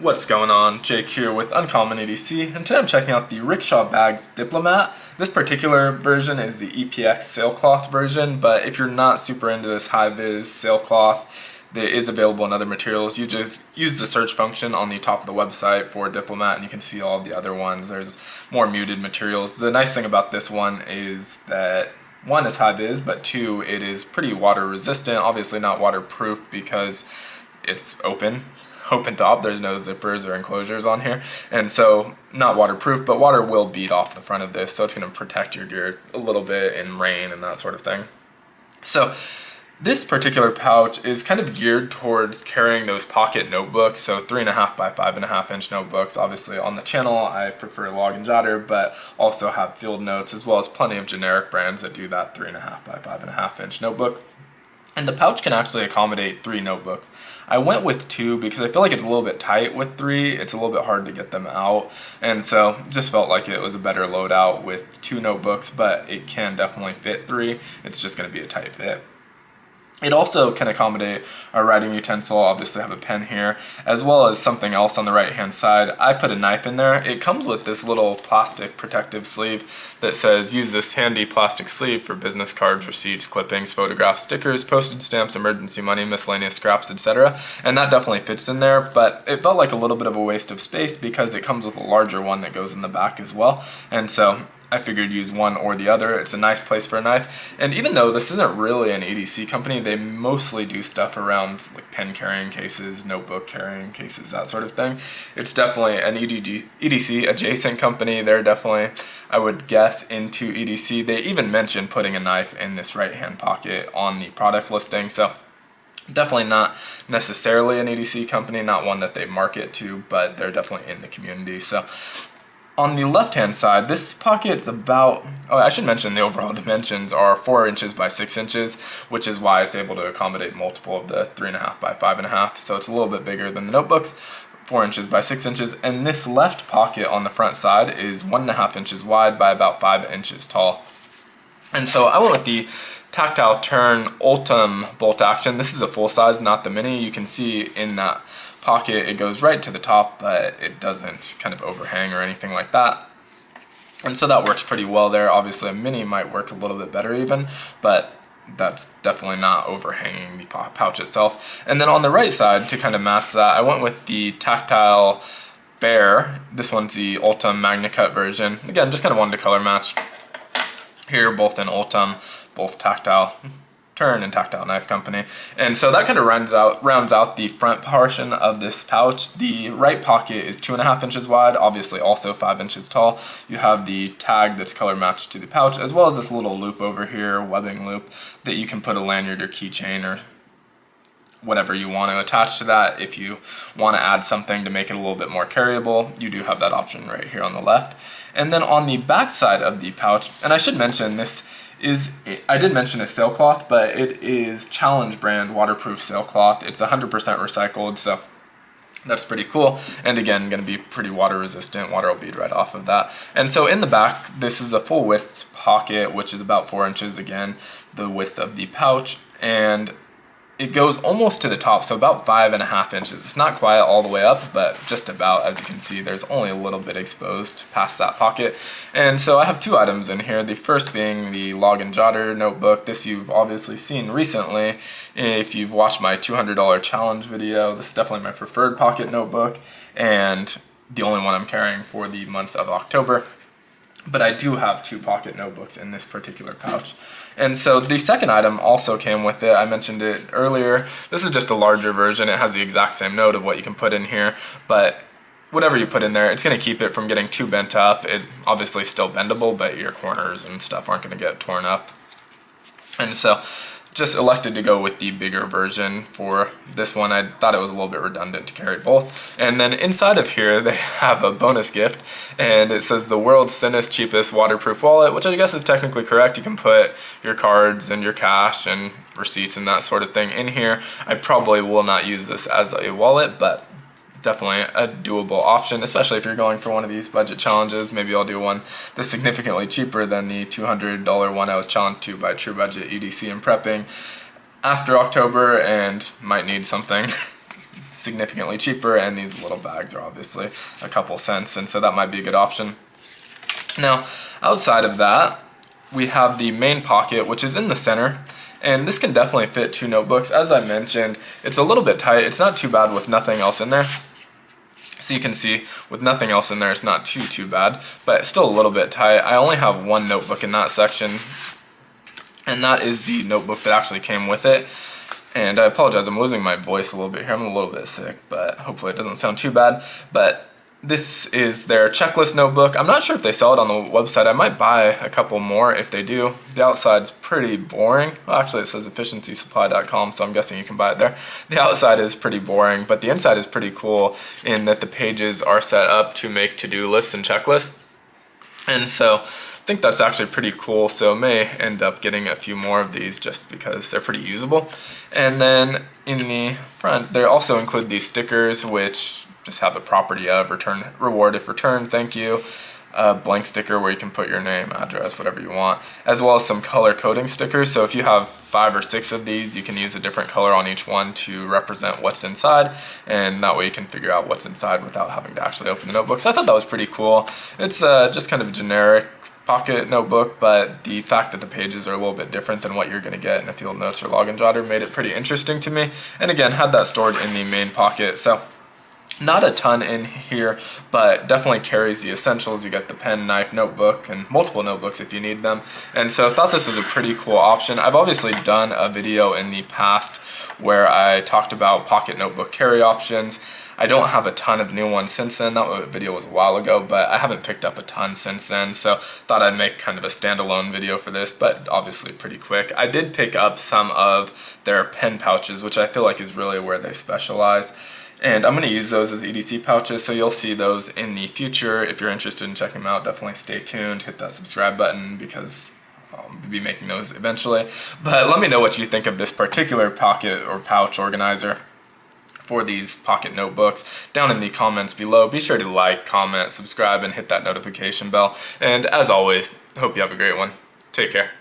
What's going on? Jake here with Uncommon EDC, and today I'm checking out the Rickshaw Bags Diplomat. This particular version is the EPX Sailcloth version, but if you're not super into this high-vis sailcloth, it is available in other materials. You just use the search function on the top of the website for Diplomat and you can see all the other ones. There's more muted materials. The nice thing about this one is that one, it's high-vis, but two, it is pretty water resistant. Obviously not waterproof because it's open top. There's no zippers or enclosures on here, and so not waterproof, but water will bead off the front of this, so it's going to protect your gear a little bit in rain and that sort of thing. So this particular pouch is kind of geared towards carrying those pocket notebooks, so 3.5 by 5.5 inch notebooks. Obviously on the channel I prefer Log and Jotter, but also have field notes as well as plenty of generic brands that do that 3.5 by 5.5 inch notebook. And the pouch can actually accommodate 3 notebooks. I went with 2 because I feel like it's a little bit tight with 3. It's a little bit hard to get them out. And so just felt like it was a better loadout with 2 notebooks, but it can definitely fit 3. It's just going to be a tight fit. It also can accommodate a writing utensil. Obviously I have a pen here, as well as something else on the right hand side. I put a knife in there. It comes with this little plastic protective sleeve that says use this handy plastic sleeve for business cards, receipts, clippings, photographs, stickers, postage stamps, emergency money, miscellaneous scraps, etc. And that definitely fits in there, but it felt like a little bit of a waste of space because it comes with a larger one that goes in the back as well. And so I figured use one or the other. It's a nice place for a knife. And even though this isn't really an EDC company, they mostly do stuff around like pen carrying cases, notebook carrying cases, that sort of thing. It's definitely an EDC adjacent company. They're definitely, I would guess, into EDC. They even mentioned putting a knife in this right hand pocket on the product listing. So definitely not necessarily an EDC company, not one that they market to, but they're definitely in the community. So on the left hand side, this pocket's about, I should mention the overall dimensions are 4 inches by 6 inches, which is why it's able to accommodate multiple of the 3.5 by 5.5. So it's a little bit bigger than the notebooks, 4 inches by 6 inches. And this left pocket on the front side is 1.5 inches wide by about 5 inches tall. And so I went with the Tactile Turn Ultim bolt action. This is a full size, not the mini. You can see in that pocket it goes right to the top, but it doesn't kind of overhang or anything like that. And so that works pretty well there. Obviously a mini might work a little bit better even, but that's definitely not overhanging the pouch itself. And then on the right side, to kind of mask that, I went with the Tactile Bear. This one's the Ultim MagnaCut version. Again, just kind of wanted to color match here, both in Ultim, both Tactile Turn and Tactile Knife Company. And so that kind of rounds out the front portion of this pouch. The right pocket is 2.5 inches wide, obviously also 5 inches tall. You have the tag that's color matched to the pouch, as well as this little loop over here, webbing loop, that you can put a lanyard or keychain or whatever you want to attach to that. If you want to add something to make it a little bit more carryable, you do have that option right here on the left. And then on the back side of the pouch, and I should mention this I did mention a sailcloth, but it is Challenge brand waterproof sailcloth. It's 100% recycled, so that's pretty cool. And again, going to be pretty water resistant. Water will bead right off of that. And so in the back, this is a full width pocket, which is about 4 inches, again, the width of the pouch. And it goes almost to the top, so about 5.5 inches. It's not quite all the way up, but just about. As you can see, there's only a little bit exposed past that pocket. And so I have 2 items in here. The first being the Log and Jotter notebook. This you've obviously seen recently if you've watched my $200 challenge video. This is definitely my preferred pocket notebook and the only one I'm carrying for the month of October. But I do have 2 pocket notebooks in this particular pouch. And so the second item also came with it. I mentioned it earlier. This is just a larger version. It has the exact same note of what you can put in here, but whatever you put in there, it's going to keep it from getting too bent up. It obviously still bendable, but your corners and stuff aren't going to get torn up. And so just elected to go with the bigger version for this one. I thought it was a little bit redundant to carry both. And then inside of here they have a bonus gift, and it says the world's thinnest, cheapest waterproof wallet, which I guess is technically correct. You can put your cards and your cash and receipts and that sort of thing in here. I probably will not use this as a wallet, but definitely a doable option, especially if you're going for one of these budget challenges. Maybe I'll do one that's significantly cheaper than the $200 one I was challenged to by True Budget EDC and prepping after October, and might need something significantly cheaper, and these little bags are obviously a couple cents, and so that might be a good option. Now, outside of that, we have the main pocket, which is in the center, and this can definitely fit 2 notebooks. As I mentioned, it's a little bit tight. It's not too bad with nothing else in there. So you can see with nothing else in there, it's not too bad, but it's still a little bit tight. I only have 1 notebook in that section, and that is the notebook that actually came with it. And I apologize, I'm losing my voice a little bit here. I'm a little bit sick, but hopefully it doesn't sound too bad. But this is their checklist notebook. I'm not sure if they sell it on the website. I might buy a couple more if they do. The outside's pretty boring. Well, actually, it says efficiencysupply.com, so I'm guessing you can buy it there. The outside is pretty boring, but the inside is pretty cool in that the pages are set up to make to-do lists and checklists. And so I think that's actually pretty cool, so may end up getting a few more of these just because they're pretty usable. And then in the front, they also include these stickers, which just have a property of return reward if returned, thank you, a blank sticker where you can put your name, address, whatever you want, as well as some color coding stickers. So if you have 5 or 6 of these, you can use a different color on each one to represent what's inside, and that way you can figure out what's inside without having to actually open the notebook. So I thought that was pretty cool. It's just kind of a generic pocket notebook, but the fact that the pages are a little bit different than what you're going to get in a field notes or login jotter made it pretty interesting to me. And again, had that stored in the main pocket. So not a ton in here, but definitely carries the essentials. You got the pen, knife, notebook, and multiple notebooks if you need them. And so I thought this was a pretty cool option. I've obviously done a video in the past where I talked about pocket notebook carry options. I don't have a ton of new ones since then. That video was a while ago, but I haven't picked up a ton since then, so thought I'd make kind of a standalone video for this, but obviously pretty quick. I did pick up some of their pen pouches, which I feel like is really where they specialize. And I'm going to use those as EDC pouches, so you'll see those in the future. If you're interested in checking them out, definitely stay tuned, hit that subscribe button because I'll be making those eventually. But let me know what you think of this particular pocket or pouch organizer for these pocket notebooks down in the comments below. Be sure to like, comment, subscribe, and hit that notification bell. And as always, hope you have a great one. Take care.